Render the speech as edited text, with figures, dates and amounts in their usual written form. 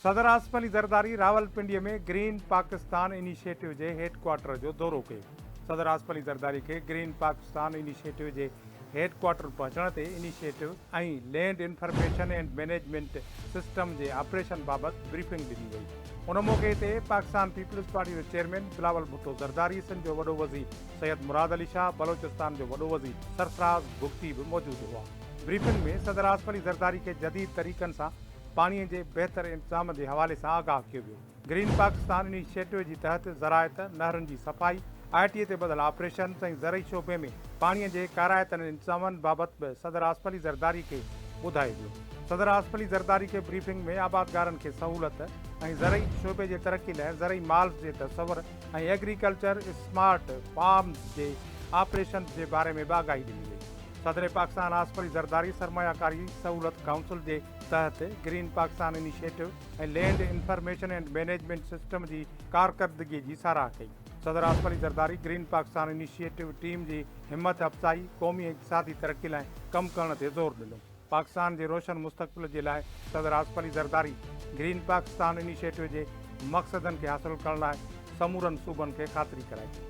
सदर आसिफ अली ज़रदारी रावलपिंडीअ में green Pakistan initiative जे headquarter जो दौरो कयो। सदर आसिफ अली ज़रदारी खे ग्रीन पाकिस्तान इनिशिएटिव जे हेडक्वार्टर पहुचण ते इनिशिएटिव ऐं land information and management system J operation बाबति ब्रीफिंग ॾिनी वई। उन मौक़े ते पाकिस्तान पीपल्स पार्टी जो चेयरमैन बिलावल भुट्टो ज़रदारी, सिंध जो वॾो वज़ीर सैयद मुराद अली शाह, बलोचिस्तान जो वॾो वज़ीर सरफराज भुगती बि मौजूदु हुआ। ब्रीफिंग में सदर आसिफ अली ज़रदारी खे जदीद तरीक़नि सां पाणीअ जे बहितर इंतज़ाम जे हवाले सां आगाह कयो वियो। ग्रीन पाकिस्तान इनिशिएटिव जी तहत ज़रायत, नहरुनि जी सफ़ाई, ITA ते ॿधल ऑपरेशन ऐं ज़रई शोबे में पाणीअ जे काराइतनि इंतज़ामनि बाबति बि सदर आसिफ अली ज़रदारी खे ॿुधायो वियो। सदर आसिफ अली ज़रदारी खे ब्रीफिंग में आबादगारनि खे सहूलत ऐं ज़रई शोबे जे तरक़ी लाइ ज़रई माल्स जे तसवर ऐं एग्रीकल्चर स्मार्ट फार्म्स जे ऑपरेशन जे बारे में बि आगाही ॾिनी वई। सदर पाकिस्तान आसिफ अली ज़रदारी सरमायाकारी सहूलत काउंसिल जे तहत ग्रीन पाकिस्तान इनिशिएटिव ऐं land information and management system जी कारकर्दगी जी साराह कई। सदर Asif Ali Zardari green Pakistan initiative team जी हिम्मत अफ़ज़ाई, क़ौमी ऐं इक़्तिसादी तरक़ी लाइ कमु करण ते ज़ोर ॾिनो। पाकिस्तान जे रोशन मुस्तक़बिल जे लाइ सदर आसिफ अली ज़रदारी ग्रीन पाकिस्तान इनिशिएटिव जे मक़सदनि खे हासिल करण लाइ समूरनि सूबनि खे ख़ातिरी कराई।